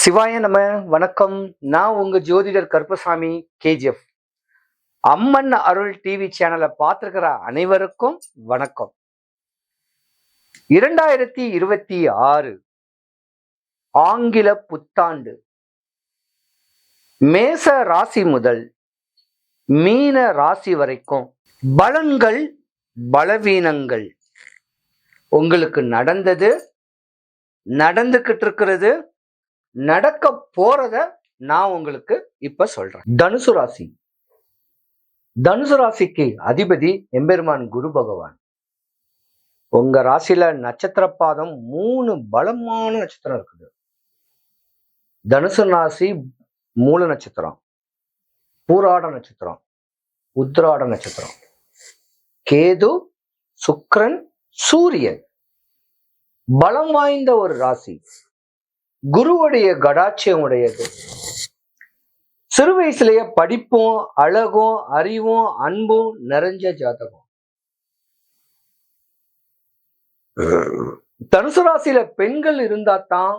சிவாய நம. வணக்கம். நான் உங்க ஜோதிடர் கருப்பசாமி கேஜிஎஃப். அம்மன் அருள் டிவி சேனலை பார்த்திருக்கிற அனைவருக்கும் வணக்கம். 2026 ஆங்கில புத்தாண்டு மேச ராசி முதல் மீன ராசி வரைக்கும் பலன்கள் பலவீனங்கள் உங்களுக்கு நடந்தது, நடந்துகிட்டு இருக்கிறது, நடக்க போறத நான் உங்களுக்கு இப்ப சொல்றேன். தனுசு ராசி. தனுசு ராசிக்கு அதிபதி எம்பெருமான் குரு பகவான். உங்க ராசியில நட்சத்திர பாதம் 3 பலமான நட்சத்திரம் இருக்குது. தனுசு ராசி மூல நட்சத்திரம், பூராட நட்சத்திரம், உத்திராட நட்சத்திரம், கேது, சுக்கிரன், சூரியன். பலம் வாய்ந்த ஒரு ராசி. குருவுடைய கடாட்சியம் உடையது. சிறு வயசுலயே படிப்பும் அழகும் அறிவும் அன்பும் நிறைஞ்ச ஜாதகம். தனுசு ராசியில பெண்கள் இருந்தா தான்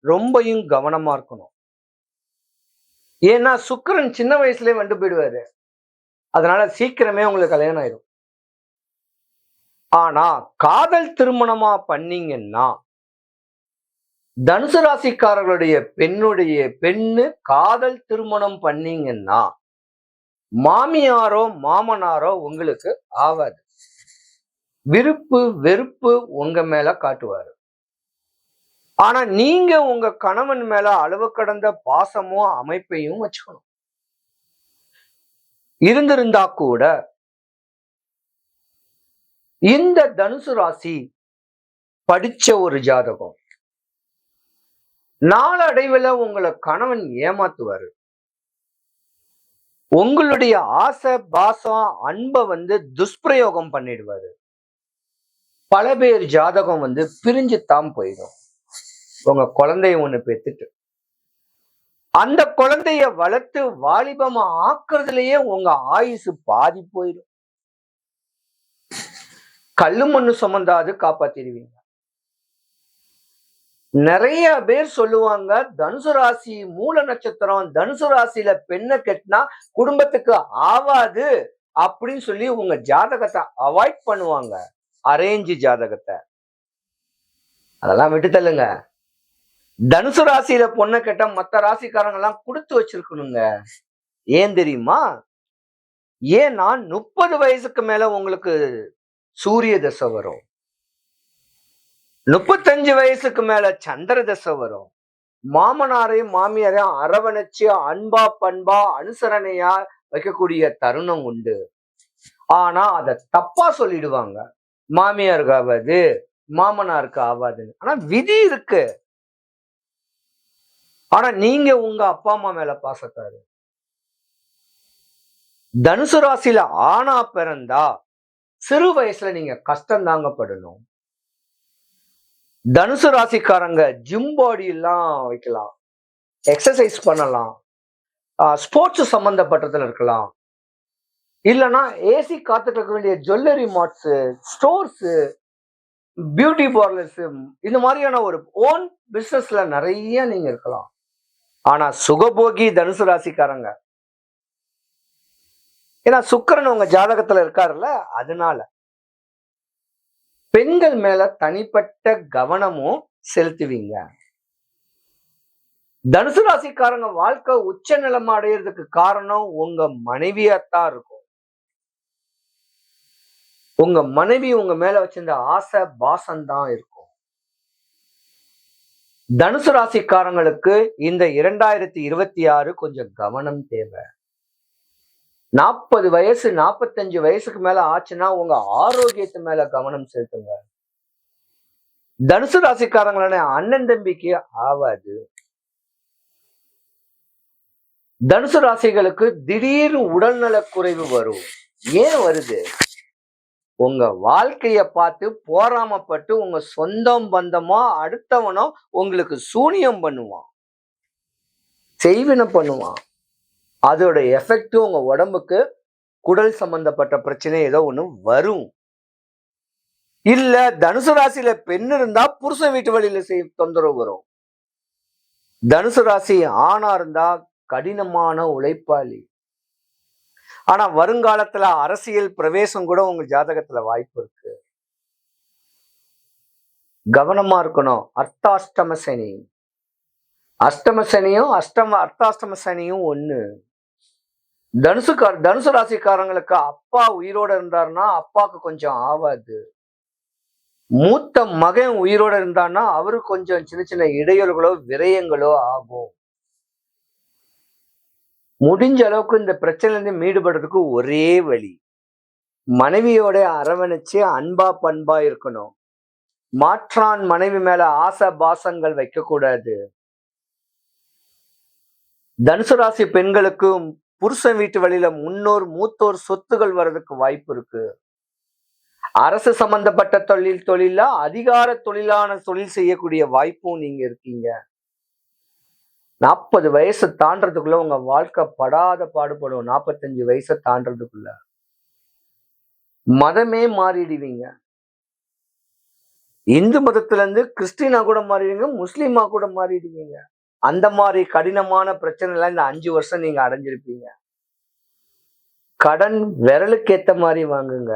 ரொம்பவும் கவனமா இருக்கணும். ஏன்னா சுக்கிரன் சின்ன வயசுலயே வந்து போயிடுவாரு. அதனால சீக்கிரமே உங்களுக்கு கல்யாணம் ஆயிடும். ஆனா காதல் திருமணமா பண்ணீங்கன்னா தனுசு ராசிக்காரர்களுடைய பெண்ணு காதல் திருமணம் பண்ணீங்கன்னா மாமியாரோ மாமனாரோ உங்களுக்கு ஆவாது. விருப்பு வெறுப்பு உங்க மேல காட்டுவாரு. ஆனா நீங்க உங்க கணவன் மேல அளவு கடந்த பாசமோ அமைப்பையும் வச்சுக்கணும். இருந்திருந்தா கூட இந்த தனுசு ராசி படிச்ச ஒரு ஜாதகம். நாளடைவில் உங்களை கணவன் ஏமாத்துவாரு. உங்களுடைய ஆசை பாசம் அன்பை துஷ்பிரயோகம் பண்ணிடுவாரு. பல பேர் ஜாதகம் பிரிஞ்சுத்தான் போயிடும். உங்க குழந்தைய ஒண்ணு பெத்துட்டு அந்த குழந்தைய வளர்த்து வாலிபமா ஆக்குறதுலயே உங்க ஆயுசு பாதி போயிடும். கல்லு மண்ணு சுமந்தாது காப்பாத்திடுவீங்க. நிறைய பேர் சொல்லுவாங்க தனுசு ராசி மூல நட்சத்திரம், தனுசு ராசியில பெண்ணை கட்டினா குடும்பத்துக்கு ஆவாது அப்படின்னு சொல்லி உங்க ஜாதகத்தை அவாய்ட் பண்ணுவாங்க. அரேஞ்சு ஜாதகத்தை அதெல்லாம் விட்டு தள்ளுங்க. தனுசு ராசியில பொண்ணை கட்ட மத்த ராசிக்காரங்க எல்லாம் கொடுத்து வச்சிருக்கணுங்க. ஏன் தெரியுமா? ஏன்னா 30 வயசுக்கு மேல உங்களுக்கு சூரிய தசை வரும். 35 வயசுக்கு மேல சந்திர தசை வரும். மாமனாரையும் மாமியாரையும் அரவணைச்சு அன்பா பண்பா அனுசரணையா வைக்கக்கூடிய தருணம் உண்டு. ஆனா அத தப்பா சொல்லிடுவாங்க. மாமியாருக்கு ஆகாது, மாமனாருக்கு ஆகாதுன்னு. ஆனா விதி இருக்கு. ஆனா நீங்க உங்க அப்பா அம்மா மேல பாசத்தாரு. தனுசு ராசியில ஆணா பிறந்தா சிறு வயசுல நீங்க கஷ்டம் தாங்கப்படணும். தனுசு ராசிக்காரங்க ஜிம் பாடி எல்லாம் வைக்கலாம், எக்ஸசைஸ் பண்ணலாம், ஸ்போர்ட்ஸ் சம்பந்தப்பட்டதுல இருக்கலாம். இல்லைன்னா ஏசி காத்துக்க வேண்டிய jewellery marts, stores, beauty parlours, இந்த மாதிரியான ஒரு ஓன் பிசினஸ்ல நிறைய நீங்க இருக்கலாம். ஆனா சுகபோகி தனுசு ராசிக்காரங்க. ஏன்னா சுக்கிரன் உங்க ஜாதகத்துல இருக்காருல்ல, அதனால பெண்கள் மேல தனிப்பட்ட கவனமும் செலுத்துவீங்க. தனுசு ராசிக்காரங்க வாழ்க்கை உச்ச நிலைமை அடையிறதுக்கு காரணம் உங்க மனைவியாத்தான் இருக்கும். உங்க மனைவி உங்க மேல வச்சிருந்த ஆசை பாசம் தான் இருக்கும். தனுசு ராசிக்காரங்களுக்கு இந்த 2026 கொஞ்சம் கவனம் தேவை. 40 வயசு 45 வயசுக்கு மேல ஆச்சுன்னா உங்க ஆரோக்கியத்து மேல கவனம் செலுத்துங்க. தனுசு ராசிக்காரங்களோட அண்ணன் தம்பிக்கு ஆவாது. தனுசு ராசிகளுக்கு திடீர் உடல்நல குறைவு வரும். ஏன் வருது? உங்க வாழ்க்கைய பார்த்து போராமப்பட்டு உங்க சொந்தம் பந்தமோ அடுத்தவனோ உங்களுக்கு சூனியம் பண்ணுவான், செய்வினை பண்ணுவான். அதோட எஃபெக்ட் உங்க உடம்புக்கு குடல் சம்பந்தப்பட்ட பிரச்சனை ஏதோ ஒண்ணு வரும். இல்ல தனுசு ராசியில பெண் இருந்தா புருஷ வீட்டு வழியில தொந்தரவு வரும். தனுசு ராசி ஆணா இருந்தா கடினமான உழைப்பாளி. ஆனா வருங்காலத்துல அரசியல் பிரவேசம் கூட உங்க ஜாதகத்துல வாய்ப்பு இருக்கு. கவனமா இருக்கணும். அர்த்தாஷ்டம சனி, அஷ்டம சனியும் அர்த்தாஷ்டம சனியும் ஒண்ணு. தனுசு ராசிக்காரங்களுக்கு அப்பா உயிரோட இருந்தாருன்னா அப்பாவுக்கு கொஞ்சம் ஆவாது. மூத்த மகன் உயிரோட இருந்தான்னா அவருக்கு கொஞ்சம் சின்ன சின்ன இடையூறுகளோ விரயங்களோ ஆகும். முடிஞ்ச அளவுக்கு இந்த பிரச்சனைல இருந்து மீடுபடுறதுக்கு ஒரே வழி, மனைவியோட அரவணைச்சு அன்பா பண்பா இருக்கணும். மாற்றான் மனைவி மேல ஆசை பாசங்கள் வைக்க கூடாது. தனுசு ராசி பெண்களுக்கு புருஷன் வீட்டு வழியில முன்னோர் மூத்தோர் சொத்துகள் வர்றதுக்கு வாய்ப்பு இருக்கு. அரசு சம்பந்தப்பட்ட தொழில அதிகார தொழிலான தொழில் செய்யக்கூடிய வாய்ப்பும் நீங்க இருக்கீங்க. 40 வயசு தாண்டறதுக்குள்ள உங்க வாழ்க்கை படாத பாடுபடும். 45 வயசை தாண்டறதுக்குள்ள மதமே மாறிடுவீங்க. இந்து மதத்துல இருந்து கிறிஸ்டினா கூட மாறிடுவீங்க, முஸ்லீமா கூட மாறிடுவீங்க. அந்த மாதிரி கடினமான பிரச்சனை எல்லாம் இந்த 5 வருஷம் நீங்க அடைஞ்சிருப்பீங்க. கடன் விரலுக்கு ஏத்த மாதிரி வாங்குங்க.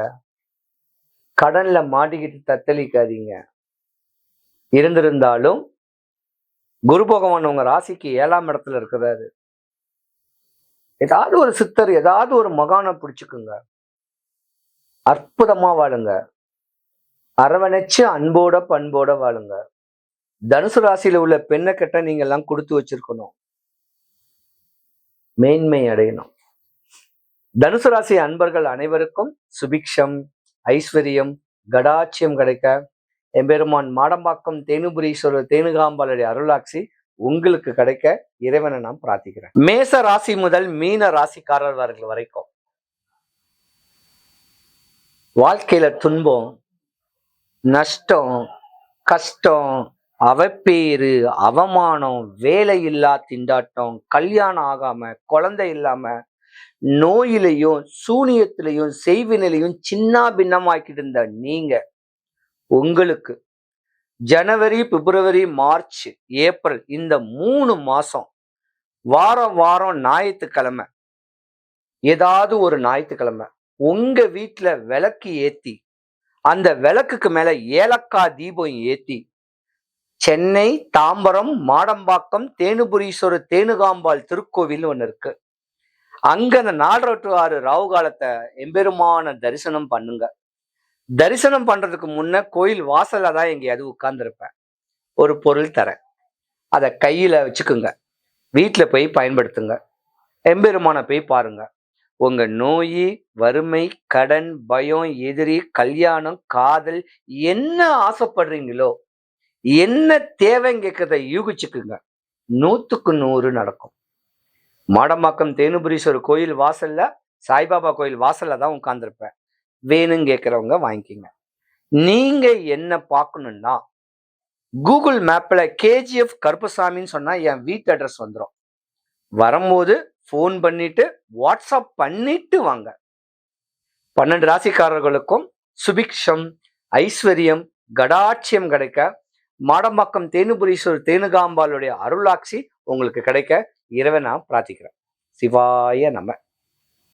கடன்ல மாட்டிக்கிட்டு தத்தளிக்காதீங்க. இருந்திருந்தாலும் குரு பகவான் உங்க ராசிக்கு 7ஆம் இடத்துல இருக்கிறாரு. ஏதாவது ஒரு சித்தர், ஏதாவது ஒரு மகானை பிடிச்சுக்குங்க. அற்புதமா வாழுங்க. அரவணைச்சு அன்போட பண்போட வாழுங்க. தனுசு ராசியில உள்ள பெண்ணை கட்ட நீங்க எல்லாம் கொடுத்து வச்சிருக்கணும். மேன்மை அடையணும். தனுசு ராசி அன்பர்கள் அனைவருக்கும் சுபிக்ஷம், ஐஸ்வர்யம், கடாட்சியம் கிடைக்க எம்பெருமான் மாடம்பாக்கம் தேனுபுரீஸ்வரர் தேனுகாம்பாளுடைய அருளாட்சி உங்களுக்கு கிடைக்க இறைவனை நான் பிரார்த்திக்கிறேன். மேச ராசி முதல் மீன ராசிக்காரர்கள் வரைக்கும் வாழ்க்கையில துன்பம், நஷ்டம், கஷ்டம், அவப்பேறு, அவமானம், வேலை இல்லா திண்டாட்டம், கல்யாணம் ஆகாம, குழந்தை இல்லாம, நோயிலையும் சூனியத்திலையும் செய்வினையிலையும் சின்ன பின்னமாக்கிட்டு இருந்த நீங்க உங்களுக்கு ஜனவரி, பிப்ரவரி, மார்ச், ஏப்ரல் இந்த 3 மாசம் வாரம் வாரம் ஞாயிற்றுக்கிழமை, ஏதாவது ஒரு ஞாயிற்றுக்கிழமை உங்க வீட்டுல விளக்கு ஏத்தி, அந்த விளக்குக்கு மேல ஏலக்காய் தீபம் ஏத்தி, சென்னை, தாம்பரம், மாடம்பாக்கம் தேனுபுரீஸ்வரர் தேனுகாம்பாள் திருக்கோவில் ஒண்ணு இருக்கு. அங்க அந்த 4 to 6 ராவு காலத்தை எம்பெருமான தரிசனம் பண்ணுங்க. தரிசனம் பண்றதுக்கு முன்ன கோயில் வாசல்ல தான் எங்கேயாவது உட்கார்ந்துருப்பேன். ஒரு பொருள் தரேன், அதை கையில வச்சுக்குங்க. வீட்டுல போய் பயன்படுத்துங்க. எம்பெருமான போய் பாருங்க. உங்க நோய், வறுமை, கடன், பயம், எதிரி, கல்யாணம், காதல், என்ன ஆசைப்படுறீங்களோ, என்ன தேவைங்கிறத யூகிச்சுக்குங்க. 100க்கு 100 நடக்கும். மாடம்பாக்கம் தேனுபுரீஸ்வரர் கோயில் வாசல்ல, சாய்பாபா கோயில் வாசல்ல தான் உட்கார்ந்துருப்பேன். வேணும்னு கேட்கிறவங்க வாங்கிக்கிங்க. நீங்க என்ன பார்க்கணும்னா கூகுள் மேப்ல KGF கருப்பசாமின்னு சொன்னா என் வீட்டு அட்ரஸ் வந்துடும். வரும்போது போன் பண்ணிட்டு வாட்ஸ்அப் பண்ணிட்டு வாங்க. 12 ராசிக்காரர்களுக்கும் சுபிக்ஷம், ஐஸ்வர்யம், கடாட்சியம் கிடைக்க மாடம்பாக்கம் தேனுபுரீஸ்வரர் தேனுகாம்பாளுடைய அருளாட்சி உங்களுக்கு கிடைக்க இறைவனை நான் பிரார்த்திக்கிறேன். சிவாய நம.